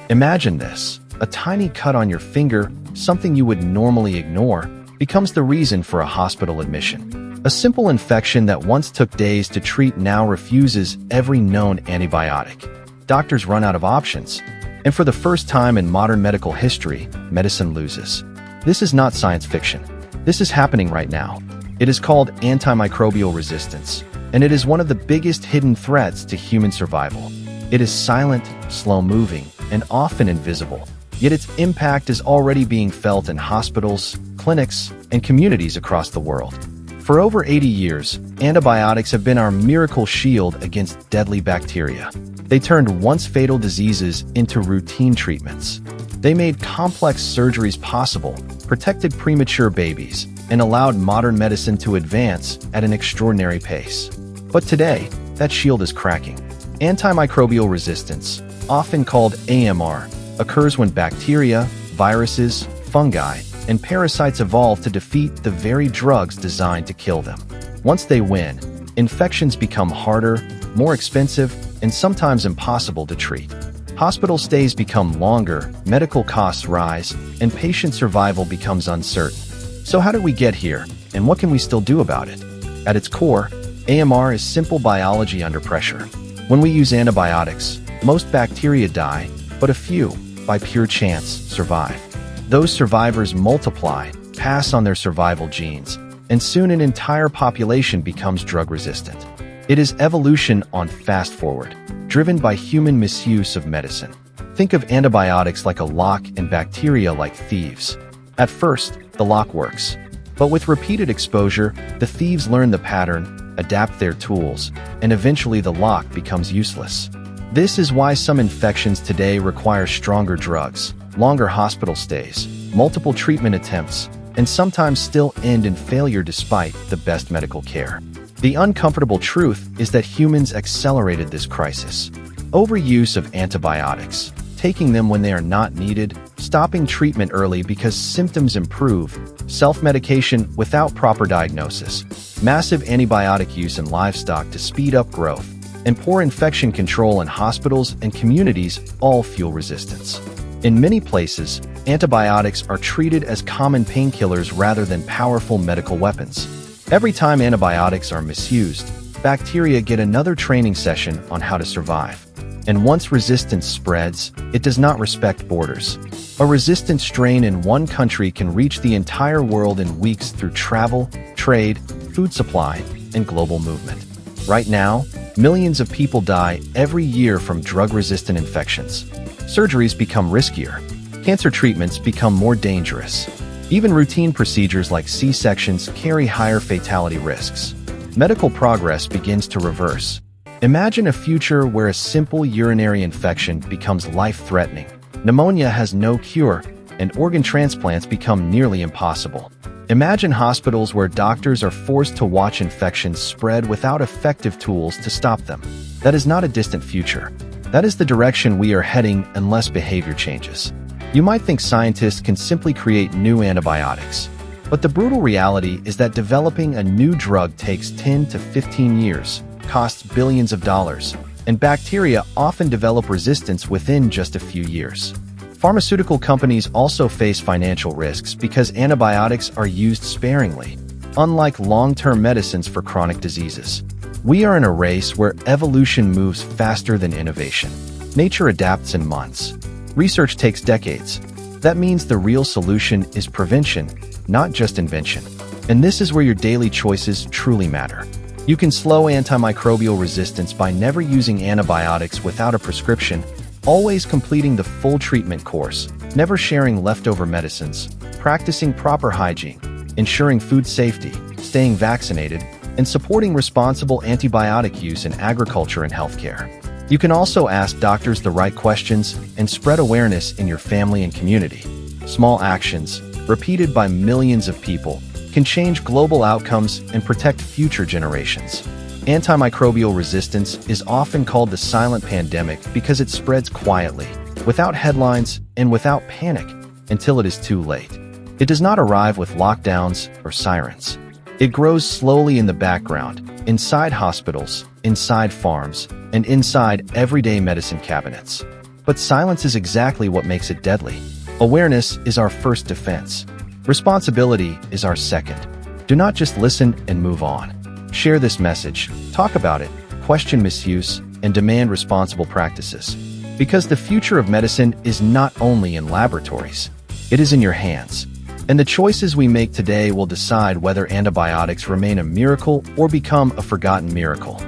Imagine this. A tiny cut on your finger, something you would normally ignore, becomes the reason for a hospital admission. A simple infection that once took days to treat now refuses every known antibiotic. Doctors run out of options. And for the first time in modern medical history, medicine loses. This is not science fiction. This is happening right now. It is called antimicrobial resistance, and it is one of the biggest hidden threats to human survival. It is silent, slow-moving, and often invisible, yet its impact is already being felt in hospitals, clinics, and communities across the world. For over 80 years, antibiotics have been our miracle shield against deadly bacteria. They turned once fatal diseases into routine treatments. They made complex surgeries possible, protected premature babies, and allowed modern medicine to advance at an extraordinary pace. But today, that shield is cracking. Antimicrobial resistance, often called AMR, occurs when bacteria, viruses, fungi, and parasites evolve to defeat the very drugs designed to kill them. Once they win, infections become harder, more expensive, and sometimes impossible to treat. Hospital stays become longer, medical costs rise, and patient survival becomes uncertain. So how did we get here, and what can we still do about it? At its core, AMR is simple biology under pressure. When we use antibiotics, most bacteria die, but a few, by pure chance, survive. Those survivors multiply, pass on their survival genes, and soon an entire population becomes drug-resistant. It is evolution on fast forward, driven by human misuse of medicine. Think of antibiotics like a lock and bacteria like thieves. At first, the lock works. But with repeated exposure, the thieves learn the pattern, adapt their tools, and eventually the lock becomes useless. This is why some infections today require stronger drugs, longer hospital stays, multiple treatment attempts, and sometimes still end in failure despite the best medical care. The uncomfortable truth is that humans accelerated this crisis. Overuse of antibiotics, taking them when they are not needed, stopping treatment early because symptoms improve, self-medication without proper diagnosis, massive antibiotic use in livestock to speed up growth, and poor infection control in hospitals and communities all fuel resistance. In many places, antibiotics are treated as common painkillers rather than powerful medical weapons. Every time antibiotics are misused, bacteria get another training session on how to survive. And once resistance spreads, it does not respect borders. A resistant strain in one country can reach the entire world in weeks through travel, trade, food supply, and global movement. Right now, millions of people die every year from drug-resistant infections. Surgeries become riskier. Cancer treatments become more dangerous. Even routine procedures like C-sections carry higher fatality risks. Medical progress begins to reverse. Imagine a future where a simple urinary infection becomes life-threatening, pneumonia has no cure, and organ transplants become nearly impossible. Imagine hospitals where doctors are forced to watch infections spread without effective tools to stop them. That is not a distant future. That is the direction we are heading unless behavior changes. You might think scientists can simply create new antibiotics, but the brutal reality is that developing a new drug takes 10 to 15 years, costs billions of dollars, and bacteria often develop resistance within just a few years. Pharmaceutical companies also face financial risks because antibiotics are used sparingly, unlike long-term medicines for chronic diseases. We are in a race where evolution moves faster than innovation. Nature adapts in months. Research takes decades. That means the real solution is prevention, not just invention. And this is where your daily choices truly matter. You can slow antimicrobial resistance by never using antibiotics without a prescription, always completing the full treatment course, never sharing leftover medicines, practicing proper hygiene, ensuring food safety, staying vaccinated, and supporting responsible antibiotic use in agriculture and healthcare. You can also ask doctors the right questions and spread awareness in your family and community. Small actions, repeated by millions of people, can change global outcomes and protect future generations. Antimicrobial resistance is often called the silent pandemic because it spreads quietly, without headlines and without panic, until it is too late. It does not arrive with lockdowns or sirens. It grows slowly in the background, inside hospitals, inside farms, and inside everyday medicine cabinets. But silence is exactly what makes it deadly. Awareness is our first defense. Responsibility is our second. Do not just listen and move on. Share this message, talk about it, question misuse, and demand responsible practices. Because the future of medicine is not only in laboratories, it is in your hands. And the choices we make today will decide whether antibiotics remain a miracle or become a forgotten miracle.